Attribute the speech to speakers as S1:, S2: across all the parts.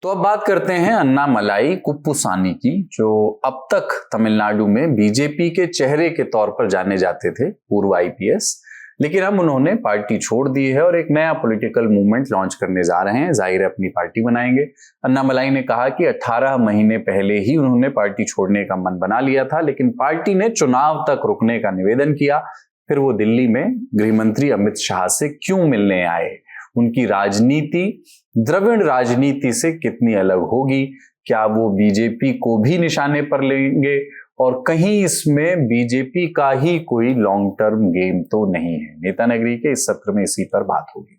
S1: तो अब बात करते हैं अन्नामलाई कुप्पुसानी की, जो अब तक तमिलनाडु में बीजेपी के चेहरे के तौर पर जाने जाते थे, पूर्व आईपीएस। लेकिन अब उन्होंने पार्टी छोड़ दी है और एक नया पॉलिटिकल मूवमेंट लॉन्च करने जा रहे हैं। जाहिर है अपनी पार्टी बनाएंगे। अन्नामलाई ने कहा कि 18 महीने पहले ही उन्होंने पार्टी छोड़ने का मन बना लिया था, लेकिन पार्टी ने चुनाव तक रुकने का निवेदन किया। फिर वो दिल्ली में गृह मंत्री अमित शाह से क्यों मिलने आए? उनकी राजनीति द्रविड़ राजनीति से कितनी अलग होगी? क्या वो बीजेपी को भी निशाने पर लेंगे? और कहीं इसमें बीजेपी का ही कोई लॉन्ग टर्म गेम तो नहीं है? नेता नगरी के इस सत्र में इसी पर बात होगी।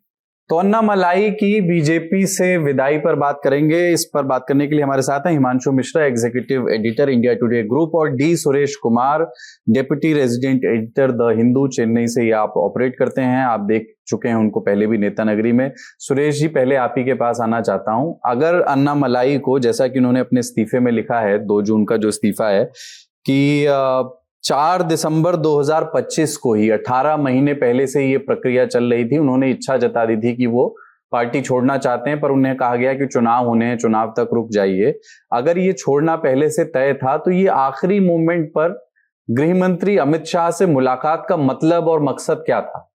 S1: तो अन्नामलाई की बीजेपी से विदाई पर बात करेंगे। इस पर बात करने के लिए हमारे साथ हैं Himanshu Mishra, executive editor India Today group, और D Suresh Kumar, deputy resident editor the Hindu, Chennai से ये आप ऑपरेट करते हैं। आप देख चुके हैं उनको पहले भी नेता नगरी में। सुरेश जी, पहले आप ही के पास आना चाहता हूं। अगर अन्नामलाई को, जैसा कि उन्होंने अपने इस्तीफे में लिखा है, 2 जून का जो इस्तीफा है, कि 4 दिसंबर 2025 को ही, 18 महीने पहले से ये प्रक्रिया चल रही थी, उन्होंने इच्छा जता दी थी कि वो पार्टी छोड़ना चाहते हैं, पर उन्हें कहा गया कि चुनाव होने हैं, चुनाव तक रुक जाइए। अगर ये छोड़ना पहले से तय था, तो ये आखिरी मोमेंट पर गृह मंत्री अमित शाह से मुलाकात का मतलब और मकसद क्या था?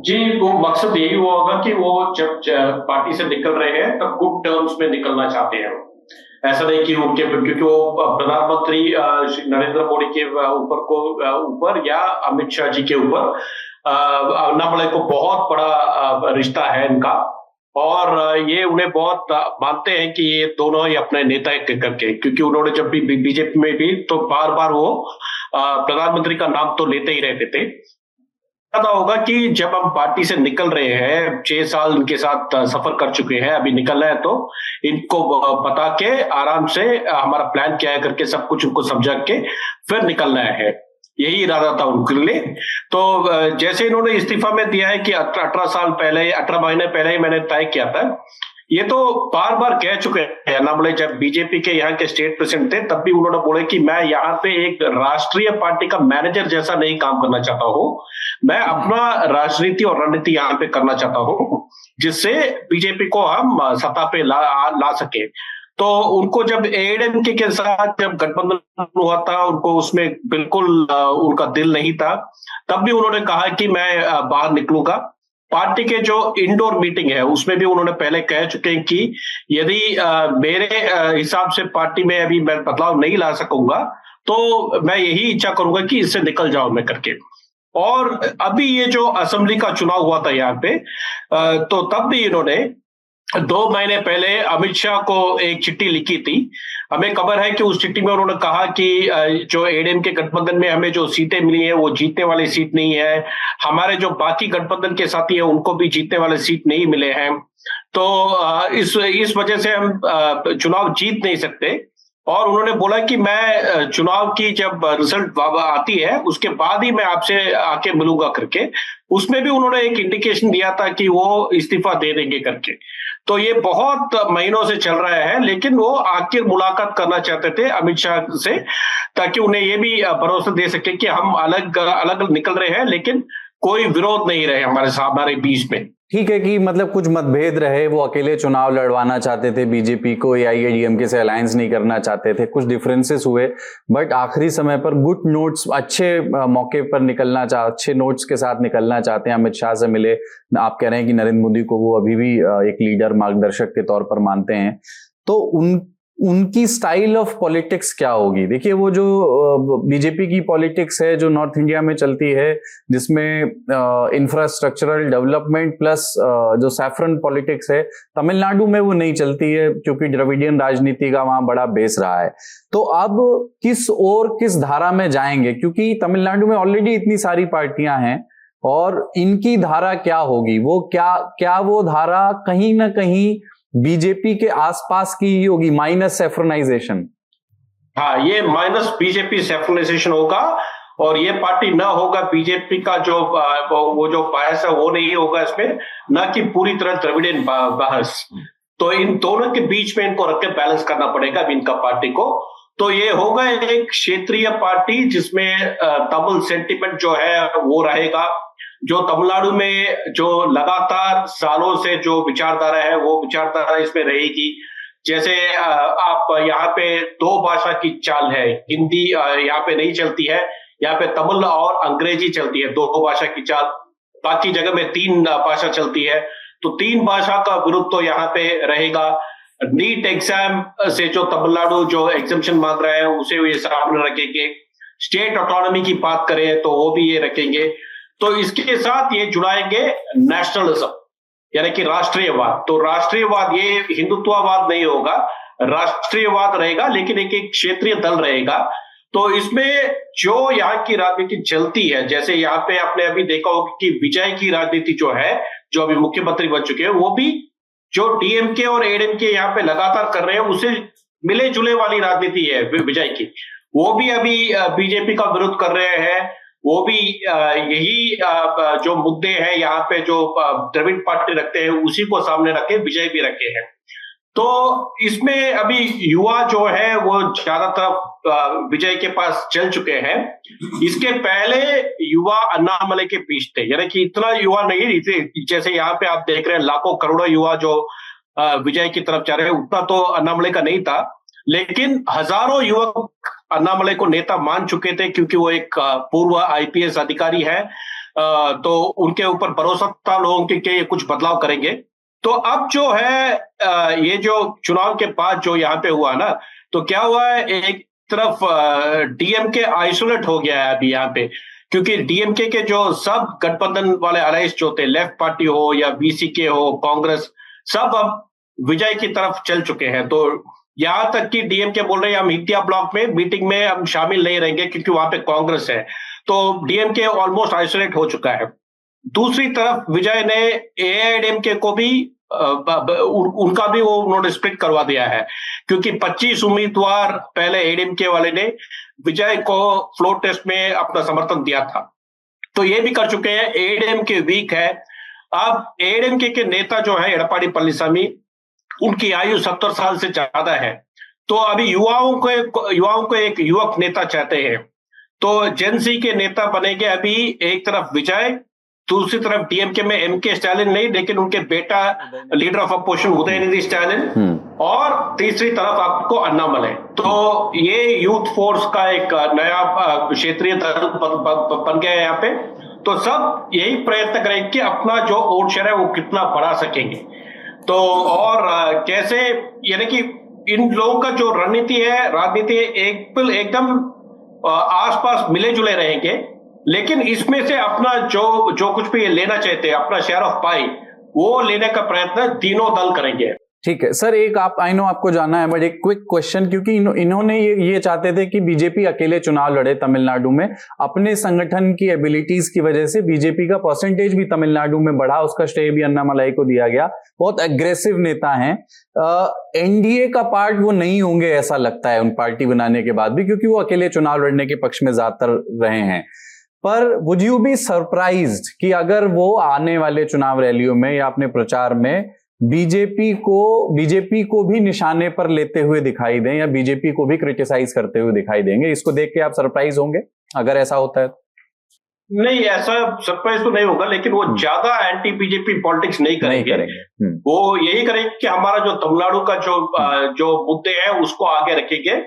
S2: जी, वो मकसद यही हुआ होगा कि वो जब पार्टी से निकल रहे हैं तब गुड टर्म्स में निकलना चाहते हैं। ऐसा नहीं कि उनके, क्योंकि वो प्रधानमंत्री नरेंद्र मोदी के ऊपर या अमित शाह जी के ऊपर अन्नामलाई को बहुत बड़ा रिश्ता है इनका, और ये उन्हें बहुत मानते हैं कि ये दोनों ही अपने नेता करके, क्योंकि उन्होंने जब भी बीजेपी में भी तो बार बार वो प्रधानमंत्री का नाम तो लेते ही रहते थे। पता होगा कि जब हम पार्टी से निकल रहे हैं, 6 साल इनके साथ सफर कर चुके हैं, अभी निकलना है तो इनको बता के आराम से हमारा प्लान क्या है करके सब कुछ उनको समझा के फिर निकलना है। यही इरादा था उनके लिए। तो जैसे इन्होंने इस्तीफा में दिया है कि 18 महीने पहले ही मैंने तय किया था, ये तो बार बार कह चुके हैं अन्नामलाई। जब बीजेपी के यहाँ के स्टेट प्रेसिडेंट थे तब भी उन्होंने बोले कि मैं यहाँ पे एक राष्ट्रीय पार्टी का मैनेजर जैसा नहीं काम करना चाहता हूँ, मैं अपना राजनीति और रणनीति यहाँ पे करना चाहता हूँ, जिससे बीजेपी को हम सत्ता पे ला सके। तो उनको जब एआईएडीएमके के साथ जब गठबंधन हुआ था, उनको उसमें बिल्कुल उनका दिल नहीं था। तब भी उन्होंने कहा कि मैं बाहर निकलूंगा। पार्टी के जो इंडोर मीटिंग है उसमें भी उन्होंने पहले कह चुके हैं कि यदि मेरे हिसाब से पार्टी में अभी मैं बदलाव नहीं ला सकूंगा तो मैं यही इच्छा करूंगा कि इससे निकल जाऊं मैं करके। और अभी ये जो असेंबली का चुनाव हुआ था यहाँ पे, तो तब भी इन्होंने 2 महीने पहले अमित शाह को एक चिट्ठी लिखी थी। हमें खबर है कि उस चिट्ठी में उन्होंने कहा कि जो एडीएम के गठबंधन में हमें जो सीटें मिली है वो जीतने वाली सीट नहीं है, हमारे जो बाकी गठबंधन के साथी हैं उनको भी जीतने वाले सीट नहीं मिले हैं, तो इस वजह से हम चुनाव जीत नहीं सकते। और उन्होंने बोला कि मैं चुनाव की जब रिजल्ट आती है उसके बाद ही मैं आपसे आके मिलूंगा करके। उसमें भी उन्होंने एक इंडिकेशन दिया था कि वो इस्तीफा दे देंगे करके। तो ये बहुत महीनों से चल रहा है, लेकिन वो आखिर मुलाकात करना चाहते थे अमित शाह से, ताकि उन्हें ये भी भरोसा दे सके कि हम अलग अलग निकल रहे हैं लेकिन कोई विरोध नहीं रहे हमारे बीच में।
S1: ठीक है कि मतलब कुछ मतभेद रहे, वो अकेले चुनाव लड़वाना चाहते थे बीजेपी को, एआईएडीएमके से अलायंस नहीं करना चाहते थे, कुछ डिफरेंसेस हुए, बट आखिरी समय पर गुड नोट्स, अच्छे मौके पर अच्छे नोट्स के साथ निकलना चाहते हैं। अमित शाह से मिले। आप कह रहे हैं कि नरेंद्र मोदी को वो अभी भी एक लीडर, मार्गदर्शक के तौर पर मानते हैं, तो उनकी स्टाइल ऑफ पॉलिटिक्स क्या होगी? देखिए, वो जो बीजेपी की पॉलिटिक्स है जो नॉर्थ इंडिया में चलती है, जिसमें इंफ्रास्ट्रक्चरल डेवलपमेंट प्लस जो सैफरन पॉलिटिक्स है, तमिलनाडु में वो नहीं चलती है क्योंकि द्रविडियन राजनीति का वहां बड़ा बेस रहा है। तो अब किस धारा में जाएंगे? क्योंकि तमिलनाडु में ऑलरेडी इतनी सारी पार्टियां हैं, और इनकी धारा क्या होगी? वो क्या वो धारा कहीं ना कहीं बीजेपी के आसपास की ही होगी, माइनस सेफ्रोनाइजेशन?
S2: हाँ, ये माइनस बीजेपी सेफ्रोनाइजेशन होगा, और ये पार्टी ना होगा बीजेपी का जो वो जो बायस है वो नहीं होगा इसमें, ना कि पूरी तरह द्रविडियन बहस। तो इन दोनों के बीच में इनको रख के बैलेंस करना पड़ेगा इनका पार्टी को। तो ये होगा एक क्षेत्रीय पार्टी जिसमें तमिल सेंटिमेंट जो है वो रहेगा, जो तमिलनाडु में जो लगातार सालों से जो विचारधारा है वो विचारधारा इसमें रहेगी। जैसे आप यहाँ पे दो भाषा की चाल है, हिंदी यहाँ पे नहीं चलती है, यहाँ पे तमिल और अंग्रेजी चलती है, दो भाषा की चाल। बाकी जगह में तीन भाषा चलती है, तो तीन भाषा का विरोध तो यहाँ पे रहेगा। नीट एग्जाम से जो तमिलनाडु जो एग्जाम्शन मांग रहे हैं उसे ये सामने रखेंगे। स्टेट ऑटोनॉमी की बात करें तो वो भी ये रखेंगे। तो इसके साथ ये जुड़ाएंगे नेशनलिज्म, यानी कि राष्ट्रीयवाद। तो राष्ट्रीयवाद ये हिंदुत्ववाद नहीं होगा, राष्ट्रीयवाद रहेगा, लेकिन एक एक क्षेत्रीय दल रहेगा। तो इसमें जो यहाँ की राजनीति चलती है, जैसे यहाँ पे आपने अभी देखा होगा कि विजय की राजनीति जो है, जो अभी मुख्यमंत्री बन चुके हैं, वो भी जो डीएमके और एडीएमके यहाँ पे लगातार कर रहे हैं उसे मिले जुले वाली राजनीति है विजय की। वो भी अभी बीजेपी का विरोध कर रहे हैं, वो भी यही जो मुद्दे हैं यहाँ पे जो द्रविड़ पार्टी रखते हैं उसी को सामने रखे विजय भी रखे हैं। तो इसमें अभी युवा जो है वो ज्यादातर विजय के पास चल चुके हैं। इसके पहले युवा अन्नामलई के बीच थे, यानी कि इतना युवा नहीं थे, जैसे यहाँ पे आप देख रहे हैं लाखों करोड़ों युवा जो विजय की तरफ जा रहे हैं, उतना तो अन्नामलई का नहीं था। लेकिन हजारों युवक अन्नामलई को नेता मान चुके थे, क्योंकि वो एक पूर्व आईपीएस अधिकारी है, तो उनके ऊपर भरोसा था लोगों के कुछ बदलाव करेंगे। तो अब जो है ये जो चुनाव के बाद जो यहाँ पे हुआ ना, तो क्या हुआ है, एक तरफ डीएमके आइसोलेट हो गया है अभी यहाँ पे, क्योंकि डीएमके के जो सब गठबंधन वाले अलायंस जो थे, लेफ्ट पार्टी हो या वीसीके हो, कांग्रेस, सब अब विजय की तरफ चल चुके हैं। तो यहां तक कि डीएमके बोल रहे हैं हम इंडिया ब्लॉक में मीटिंग में हम शामिल नहीं रहेंगे क्योंकि वहां पे कांग्रेस है। तो डीएमके ऑलमोस्ट आइसोलेट हो चुका है। दूसरी तरफ विजय ने एआईएडीएमके को भी उनका भी वो उन्होंने स्प्लिट करवा दिया है, क्योंकि 25 उम्मीदवार पहले एडीएमके वाले ने विजय को फ्लोर टेस्ट में अपना समर्थन दिया था, तो ये भी कर चुके हैं। एडीएमके वीक है। अब एडीएमके के नेता जो है एडपाडी पळनिसामी, उनकी आयु 70 साल से ज्यादा है, तो अभी युवाओं को एक युवक नेता चाहते हैं। तो जेनसी के नेता बनेंगे अभी एक तरफ विजय, दूसरी तरफ डीएमके में एमके स्टालिन नहीं, लेकिन उनके बेटा leader of opposition Udhayanidhi Stalin, और तीसरी तरफ आपको अन्नामलई। तो ये यूथ फोर्स का एक नया क्षेत्रीय दल बन गया है यहाँ पे। तो सब यही प्रयत्न करेंगे कि अपना जो वोट शेयर है वो कितना बढ़ा सकेंगे। तो और कैसे, यानी कि इन लोगों का जो रणनीति है, राजनीति एकदम आसपास मिले जुले रहेंगे, लेकिन इसमें से अपना जो कुछ भी लेना चाहते हैं, अपना शेयर ऑफ पाई, वो लेने का प्रयत्न तीनों दल करेंगे।
S1: ठीक है सर, एक आई नो आपको जाना है, बट एक क्विक क्वेश्चन, क्योंकि इन्होंने ये चाहते थे कि बीजेपी अकेले चुनाव लड़े तमिलनाडु में। अपने संगठन की एबिलिटीज की वजह से बीजेपी का परसेंटेज भी तमिलनाडु में बढ़ा, उसका श्रेय भी अन्नामलई को दिया गया। बहुत एग्रेसिव नेता हैं। एनडीए का पार्ट वो नहीं होंगे ऐसा लगता है उन पार्टी बनाने के बाद भी, क्योंकि वो अकेले चुनाव लड़ने के पक्ष में ज्यादातर रहे हैं। पर वुड यू बी सरप्राइज्ड कि अगर वो आने वाले चुनाव रैलियों में या अपने प्रचार में बीजेपी को भी निशाने पर लेते हुए दिखाई दें, या बीजेपी को भी क्रिटिसाइज करते हुए दिखाई देंगे? इसको देख के आप सरप्राइज होंगे अगर ऐसा होता है?
S2: नहीं, ऐसा सरप्राइज तो नहीं होगा, लेकिन वो ज्यादा एंटी बीजेपी पॉलिटिक्स नहीं करेंगे। वो यही करेंगे कि हमारा जो तमिलनाडु का जो मुद्दे हैं उसको आगे रखेंगे,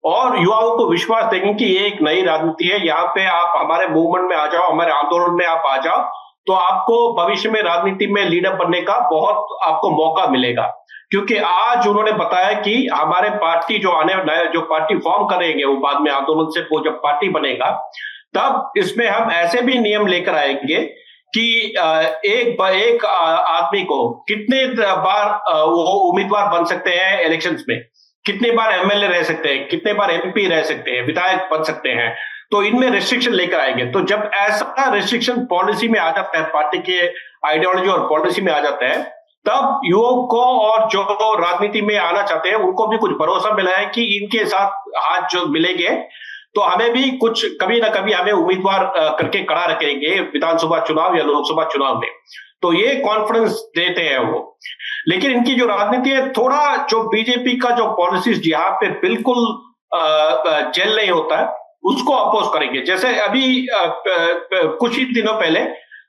S2: और युवाओं को विश्वास देंगे कि ये एक नई राजनीति है, यहाँ पे आप हमारे मूवमेंट में आ जाओ, हमारे आंदोलन में आप आ जाओ, तो आपको भविष्य में राजनीति में लीडर बनने का बहुत आपको मौका मिलेगा। क्योंकि आज उन्होंने बताया कि हमारे पार्टी जो पार्टी फॉर्म करेंगे, वो बाद में आंदोलन से वो जब पार्टी बनेगा, तब इसमें हम ऐसे भी नियम लेकर आएंगे कि एक आदमी को कितने बार वो उम्मीदवार बन सकते हैं इलेक्शंस में, कितने बार एमएलए रह सकते हैं, कितने बार एमपी रह सकते हैं, विधायक बन सकते हैं। तो इनमें रिस्ट्रिक्शन लेकर आएंगे। तो जब ऐसा रिस्ट्रिक्शन पॉलिसी में आ जाता है, पार्टी के आइडियोलॉजी और पॉलिसी में आ जाता है, तब युवकों को और जो राजनीति में आना चाहते हैं उनको भी कुछ भरोसा मिला है कि इनके साथ हाथ जो मिलेंगे तो हमें भी कुछ कभी ना कभी हमें उम्मीदवार करके खड़ा रखेंगे विधानसभा चुनाव या लोकसभा चुनाव में। तो ये कॉन्फिडेंस देते हैं वो। लेकिन इनकी जो राजनीति है, थोड़ा जो बीजेपी का जो पॉलिसीज यहाँ पे बिल्कुल जेल नहीं होता है, उसको अपोज करेंगे। जैसे अभी कुछ ही दिनों पहले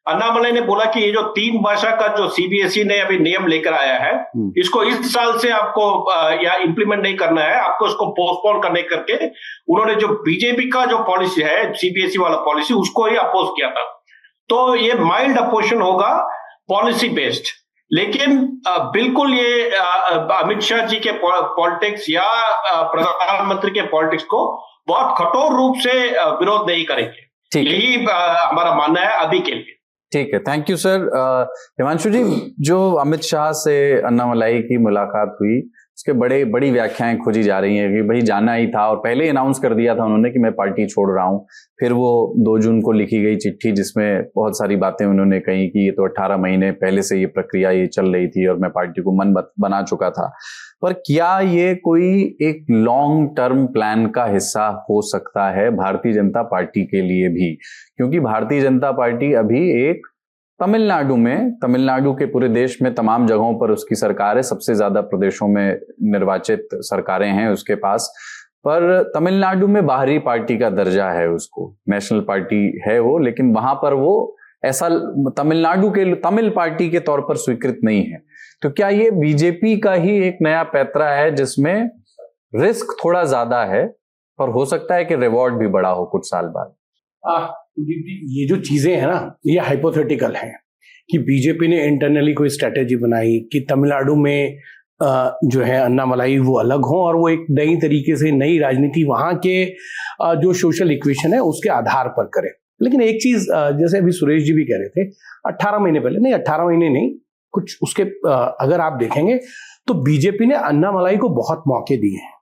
S2: अन्नामलाई ने बोला कि ये जो 3 भाषा का जो सीबीएसई ने अभी नियम लेकर आया है, इसको इस साल से आपको या इंप्लीमेंट नहीं करना है, आपको इसको पोस्टपोन करने करके उन्होंने जो बीजेपी का जो पॉलिसी है, सीबीएसई वाला पॉलिसी, उसको ही अपोज किया था। तो ये माइल्ड अपोजिशन होगा, पॉलिसी बेस्ड। लेकिन बिल्कुल ये अमित शाह जी के पॉलिटिक्स या प्रधानमंत्री के पॉलिटिक्स को बहुत कठोर रूप से विरोध नहीं करेंगे, यही हमारा मानना है अभी के लिए।
S1: ठीक है, थैंक यू सर। हिमांशु जी, जो अमित शाह से अन्नामलाई की मुलाकात हुई, उसके बड़ी व्याख्याएं खोजी जा रही हैं कि भाई जाना ही था, और पहले अनाउंस कर दिया था उन्होंने कि मैं पार्टी छोड़ रहा हूं। फिर वो 2 जून को लिखी गई चिट्ठी जिसमें बहुत सारी बातें उन्होंने कही कि ये तो 18 महीने पहले से ये प्रक्रिया ये चल रही थी और मैं पार्टी को मन बना चुका था। पर क्या ये कोई एक लॉन्ग टर्म प्लान का हिस्सा हो सकता है भारतीय जनता पार्टी के लिए भी? क्योंकि भारतीय जनता पार्टी अभी एक तमिलनाडु के पूरे देश में तमाम जगहों पर उसकी सरकार है, सबसे ज्यादा प्रदेशों में निर्वाचित सरकारें हैं उसके पास, पर तमिलनाडु में बाहरी पार्टी का दर्जा है, उसको नेशनल पार्टी है वो, लेकिन वहां पर वो ऐसा तमिल पार्टी के तौर पर स्वीकृत नहीं है। तो क्या ये बीजेपी का ही एक नया पैतरा है जिसमें रिस्क थोड़ा ज्यादा है, पर हो सकता है कि रिवॉर्ड भी बड़ा हो कुछ साल बाद?
S3: ये जो चीजें हैं ना, ये हाइपोथेटिकल है कि बीजेपी ने इंटरनली कोई स्ट्रेटेजी बनाई कि तमिलनाडु में जो है अन्नामलाई वो अलग हो और वो एक नई तरीके से नई राजनीति वहां के जो सोशल इक्वेशन है उसके आधार पर करे। लेकिन एक चीज जैसे अभी सुरेश जी भी कह रहे थे, 18 महीने पहले नहीं, 18 महीने नहीं, कुछ उसके अगर आप देखेंगे तो बीजेपी ने अन्नामलाई को बहुत मौके दिए हैं।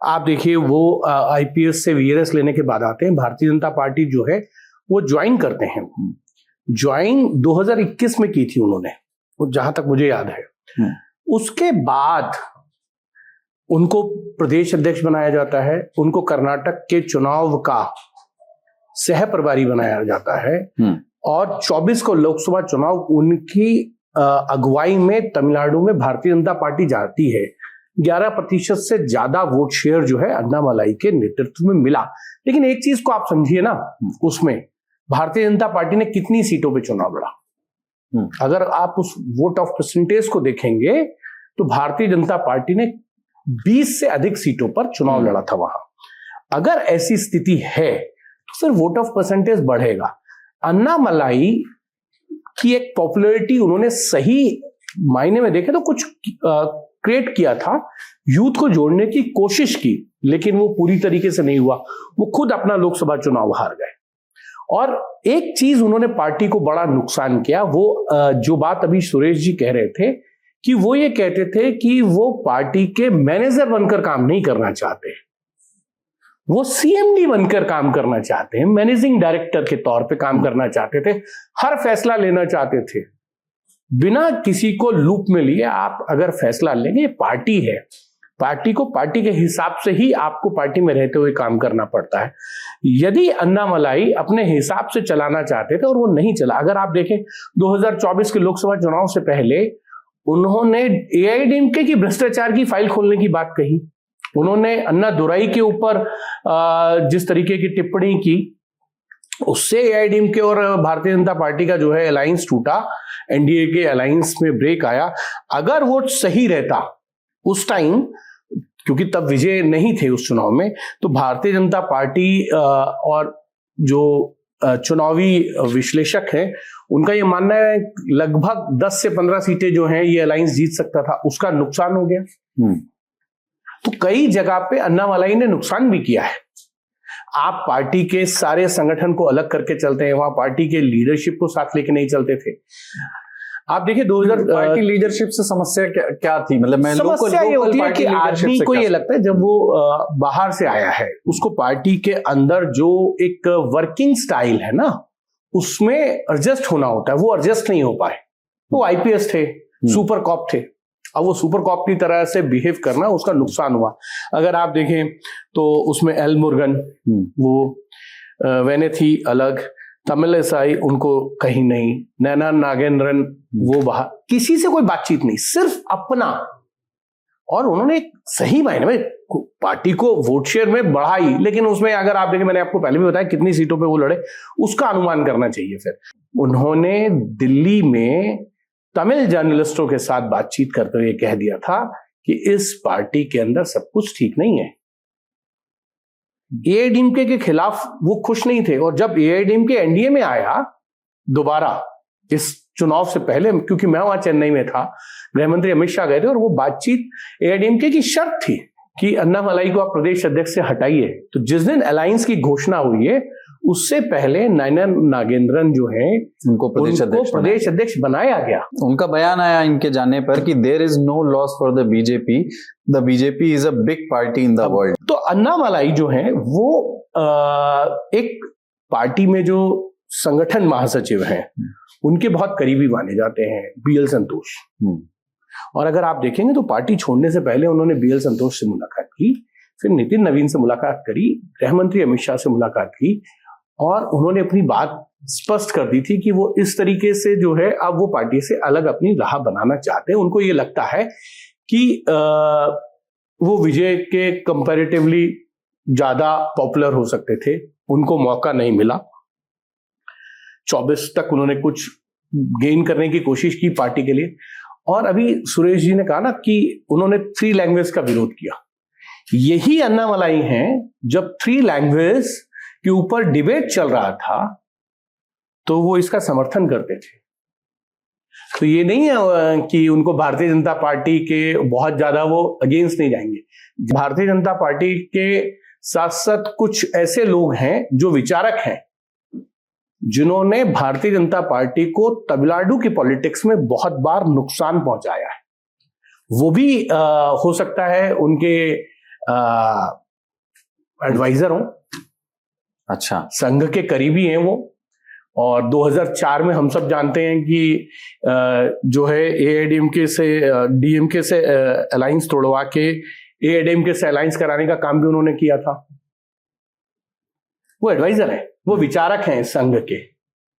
S3: आप देखिए, वो आईपीएस से वीआरएस लेने के बाद आते हैं, भारतीय जनता पार्टी जो है वो ज्वाइन करते हैं। ज्वाइन 2021 में की थी उन्होंने, जहां तक मुझे याद है। उसके बाद उनको प्रदेश अध्यक्ष बनाया जाता है, उनको कर्नाटक के चुनाव का सह प्रभारी बनाया जाता है, और 24 को लोकसभा चुनाव उनकी अगुवाई में तमिलनाडु में भारतीय जनता पार्टी जाती है। 11% से ज्यादा वोट शेयर जो है अन्नामलाई के नेतृत्व में मिला। लेकिन एक चीज को आप समझिए ना, उसमें भारतीय जनता पार्टी ने कितनी सीटों पे चुनाव लड़ा। अगर आप उस वोट ऑफ परसेंटेज को देखेंगे तो भारतीय जनता पार्टी ने 20 से अधिक सीटों पर चुनाव लड़ा था वहां। अगर ऐसी स्थिति है तो फिर वोट ऑफ परसेंटेज बढ़ेगा। अन्नामलाई की एक पॉपुलैरिटी उन्होंने सही मायने में देखे तो कुछ क्रिएट किया था, यूथ को जोड़ने की कोशिश की, लेकिन वो पूरी तरीके से नहीं हुआ। वो खुद अपना लोकसभा चुनाव हार गए। और एक चीज उन्होंने पार्टी को बड़ा नुकसान किया, वो जो बात अभी सुरेश जी कह रहे थे कि वो ये कहते थे कि वो पार्टी के मैनेजर बनकर काम नहीं करना चाहते, वो सीएमडी बनकर काम करना चाहते हैं, मैनेजिंग डायरेक्टर के तौर पे काम करना चाहते थे, हर फैसला लेना चाहते थे बिना किसी को लूप में लिए। आप अगर फैसला लेंगे, ये पार्टी है, पार्टी को पार्टी के हिसाब से ही आपको पार्टी में रहते हुए काम करना पड़ता है। यदि अन्नामलाई अपने हिसाब से चलाना चाहते थे और वो नहीं चला, अगर आप देखें 2024 के लोकसभा चुनाव से पहले उन्होंने एआईडीएमके की भ्रष्टाचार की फाइल खोलने की बात कही, उन्होंने अन्ना दुराई के ऊपर जिस तरीके की टिप्पणी की, उससे एआईडीएमके और भारतीय जनता पार्टी का जो है अलायंस टूटा, एनडीए के अलायंस में ब्रेक आया। अगर वो सही रहता उस टाइम, क्योंकि तब विजय नहीं थे उस चुनाव में, तो भारतीय जनता पार्टी और जो चुनावी विश्लेषक हैं उनका ये मानना है लगभग 10 से 15 सीटें जो हैं ये अलायंस जीत सकता था, उसका नुकसान हो गया। तो कई जगह पे अन्नामलाई ने नुकसान भी किया है। आप पार्टी के सारे संगठन को अलग करके चलते हैं, वहां पार्टी के लीडरशिप को साथ लेके नहीं चलते थे। आप देखिए 2000
S1: पार्टी लीडरशिप से समस्या क्या थी? मतलब मैं
S3: समस्या ये होती है कि आदमी को ये लगता है जब वो बाहर से आया है, उसको पार्टी के अंदर जो एक वर्किंग स्टाइल है ना उसमें एडजस्ट होना होता है, वो एडजस्ट नहीं हो पाए। वो आईपीएस थे, सुपर कॉप थे, अब वो सुपर कॉप की तरह से बिहेव करना, उसका नुकसान हुआ। अगर आप देखें तो उसमें एल मुर्गन, वो वेनेथी अलग, तमिलिसाई उनको कहीं नहीं, नैना नागेंद्रन वो बाहर, किसी से कोई बातचीत नहीं, सिर्फ अपना। और उन्होंने सही मायने में पार्टी को वोट शेयर में बढ़ाई, लेकिन उसमें अगर आप देखें, मैंने आपको पहले भी बताया कितनी सीटों पे वो लड़े, उसका अनुमान करना चाहिए। फिर उन्होंने दिल्ली में तमिल जर्नलिस्टों के साथ बातचीत करते हुए कह दिया था कि इस पार्टी के अंदर सब कुछ ठीक नहीं है। एआईडीएमके के खिलाफ वो खुश नहीं थे, और जब एआईडीएमके एनडीए में आया दोबारा इस चुनाव से पहले, क्योंकि मैं वहां चेन्नई में था, गृह मंत्री अमित शाह गए थे, और वो बातचीत एआईडीएमके की शर्त थी कि अन्नामलाई को आप प्रदेश अध्यक्ष से हटाइए। तो जिस दिन अलायंस की घोषणा हुई है उससे पहले नयना नागेंद्रन जो है उनको प्रदेश अध्यक्ष बनाया गया।
S1: उनका बयान आया इनके जाने पर कि there is no loss for the BJP is a big party in the world.
S3: तो अन्नामलाई जो है वो एक पार्टी में जो संगठन महासचिव हैं उनके बहुत करीबी माने जाते हैं, बीएल संतोष। और अगर आप देखेंगे तो पार्टी छोड़ने से पहले उन्होंने बीएल संतोष से मुलाकात की, फिर नितिन नवीन से मुलाकात करी, गृह मंत्री अमित शाह से मुलाकात की, और उन्होंने अपनी बात स्पष्ट कर दी थी कि वो इस तरीके से जो है अब वो पार्टी से अलग अपनी राह बनाना चाहते हैं। उनको ये लगता है कि वो विजय के कंपैरेटिवली ज्यादा पॉपुलर हो सकते थे, उनको मौका नहीं मिला। 24 तक उन्होंने कुछ गेन करने की कोशिश की पार्टी के लिए। और अभी सुरेश जी ने कहा ना कि उन्होंने 3 लैंग्वेज का विरोध किया। यही अन्नामलाई हैं, जब 3 लैंग्वेज के ऊपर डिबेट चल रहा था तो वो इसका समर्थन करते थे। तो ये नहीं है कि उनको भारतीय जनता पार्टी के बहुत ज्यादा वो अगेंस्ट नहीं जाएंगे। भारतीय जनता पार्टी के साथ साथ कुछ ऐसे लोग हैं जो विचारक हैं, जिन्होंने भारतीय जनता पार्टी को तमिलनाडु की पॉलिटिक्स में बहुत बार नुकसान पहुंचाया है। वो भी हो सकता है उनके एडवाइजर हो,
S1: अच्छा,
S3: संघ के करीबी हैं वो। और 2004 में हम सब जानते हैं कि जो है एआईडीएमके से डीएमके से अलायंस तोड़वा के एआईडीएमके से अलायंस कराने का काम भी उन्होंने किया था। वो एडवाइजर है, वो विचारक हैं संघ के,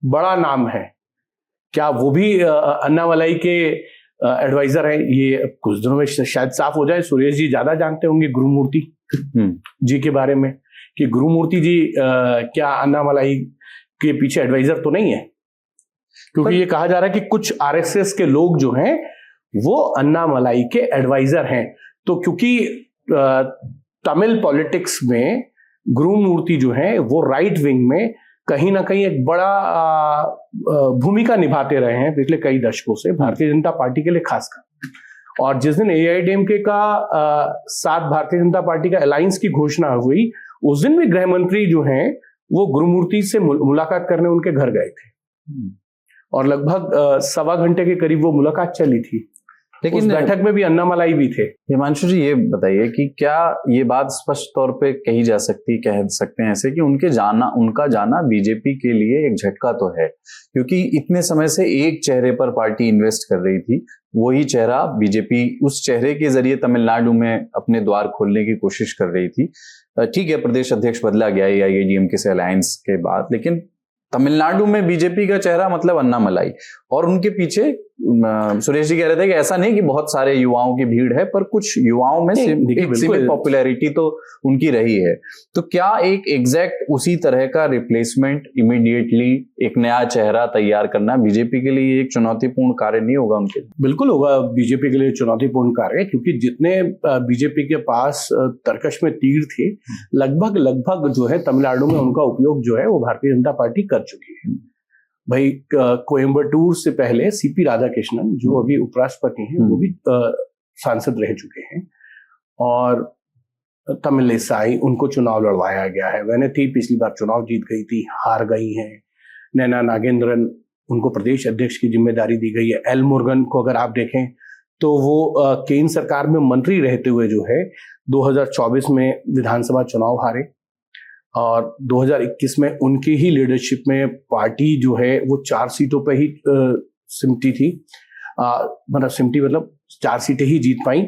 S3: बड़ा नाम है। क्या वो भी अन्नामलाई के एडवाइजर हैं? ये कुछ दिनों में शायद साफ हो जाए। सुरेश जी ज्यादा जानते होंगे गुरुमूर्ति जी के बारे में, कि गुरुमूर्ति जी क्या अन्नामलाई के पीछे एडवाइजर तो नहीं है, क्योंकि ये कहा जा रहा है कि कुछ आरएसएस के लोग जो हैं वो अन्नामलाई के एडवाइजर हैं। तो क्योंकि तमिल पॉलिटिक्स में गुरुमूर्ति जो है वो राइट विंग में कहीं ना कहीं एक बड़ा भूमिका निभाते रहे हैं पिछले कई दशकों से, भारतीय जनता पार्टी के लिए खासकर। और जिस दिन एआईडीएमके का साथ भारतीय जनता पार्टी का अलायंस की घोषणा हुई, उस दिन भी गृह मंत्री जो हैं वो गुरुमूर्ति से मुलाकात करने उनके घर गए थे, और लगभग 1.25 घंटे के करीब वो मुलाकात चली थी। लेकिन उस बैठक में भी अन्नामलाई भी थे।
S1: हिमांशु जी, ये बताइए कि क्या ये बात स्पष्ट तौर पे कह सकते हैं ऐसे कि उनका जाना बीजेपी के लिए एक झटका तो है, क्योंकि इतने समय से एक चेहरे पर पार्टी इन्वेस्ट कर रही थी, वही चेहरा बीजेपी उस चेहरे के जरिए तमिलनाडु में अपने द्वार खोलने की कोशिश कर रही थी। ठीक है, प्रदेश अध्यक्ष बदला गया एआईडीएमके से अलायंस के बाद, लेकिन तमिलनाडु में बीजेपी का चेहरा मतलब अन्नामलाई, और उनके पीछे सुरेश जी कह रहे थे कि ऐसा नहीं कि बहुत सारे युवाओं की भीड़ है, पर कुछ युवाओं में सीमित पॉपुलैरिटी तो उनकी रही है। तो क्या एक एग्जैक्ट उसी तरह का रिप्लेसमेंट इमीडिएटली एक नया चेहरा तैयार करना बीजेपी के लिए एक चुनौतीपूर्ण कार्य नहीं होगा उनके लिए?
S3: बिल्कुल होगा बीजेपी के लिए चुनौतीपूर्ण कार्य, क्योंकि जितने बीजेपी के पास तरकश में तीर थे, लगभग जो है तमिलनाडु में उनका उपयोग जो है वो भारतीय जनता पार्टी कर चुकी है। भाई कोयम्बटूर से पहले सीपी राधाकृष्णन जो अभी उपराष्ट्रपति हैं वो भी सांसद रह चुके हैं, और तमिलिसाई उनको चुनाव लड़वाया गया है। वैनती पिछली बार चुनाव जीत गई थी, हार गई हैं। नैना नागेंद्रन, उनको प्रदेश अध्यक्ष की जिम्मेदारी दी गई है। एल मुरुगन को अगर आप देखें तो वो केंद्र सरकार में मंत्री रहते हुए जो है 2024 में विधानसभा चुनाव हारे, और 2021 में उनकी ही लीडरशिप में पार्टी जो है वो 4 सीटों पे ही सिमटी थी, मतलब 4 सीटें ही जीत पाई।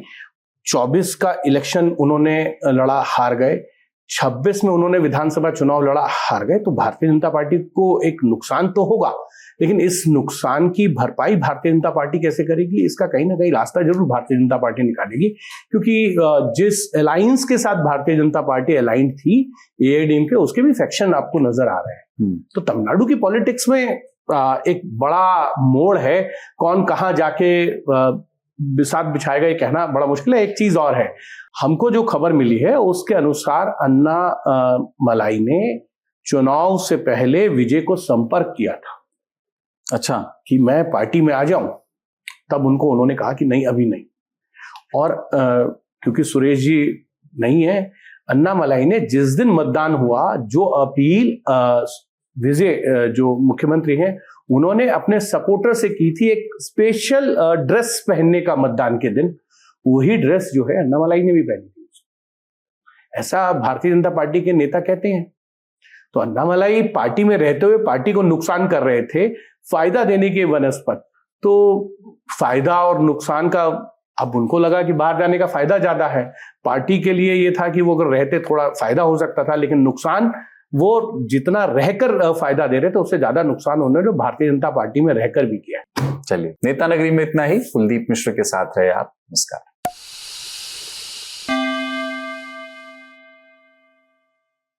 S3: 24 का इलेक्शन उन्होंने लड़ा, हार गए। 26 में उन्होंने विधानसभा चुनाव लड़ा, हार गए। तो भारतीय जनता पार्टी को एक नुकसान तो होगा, लेकिन इस नुकसान की भरपाई भारतीय जनता पार्टी कैसे करेगी, इसका कहीं ना कहीं रास्ता जरूर भारतीय जनता पार्टी निकालेगी, क्योंकि जिस अलायंस के साथ भारतीय जनता पार्टी अलाइंड थी एआईडीएमके, उसके भी फैक्शन आपको नजर आ रहे हैं। तो तमिलनाडु की पॉलिटिक्स में एक बड़ा मोड़ है। कौन कहाँ जाके बिसात बिछाएगा ये कहना बड़ा मुश्किल है। एक चीज और है, हमको जो खबर मिली है उसके अनुसार अन्ना मलाई ने चुनाव से पहले विजय को संपर्क किया था।
S1: अच्छा,
S3: कि मैं पार्टी में आ जाऊं, तब उन्होंने कहा कि नहीं, अभी नहीं। और क्योंकि सुरेश जी नहीं है, अन्ना मलाई ने जिस दिन मतदान हुआ, जो अपील विजय जो मुख्यमंत्री हैं उन्होंने अपने सपोर्टर से की थी, एक स्पेशल ड्रेस पहनने का मतदान के दिन, वही ड्रेस जो है अन्ना मलाई ने भी पहनी थी। ऐसा भारतीय जनता पार्टी के नेता कहते हैं। तो अन्ना मलाई पार्टी में रहते हुए पार्टी को नुकसान कर रहे थे, फायदा देने के वनस्पत। तो फायदा और नुकसान का अब उनको लगा कि बाहर जाने का फायदा ज्यादा है। पार्टी के लिए ये था कि वो अगर रहते थोड़ा फायदा हो सकता था, लेकिन नुकसान वो जितना रहकर फायदा दे रहे थे उससे ज्यादा नुकसान उन्होंने भारतीय जनता पार्टी में रहकर भी किया।
S1: चलिए, नेता नगरी में इतना ही। कुलदीप मिश्र के साथ रहे आप। नमस्कार।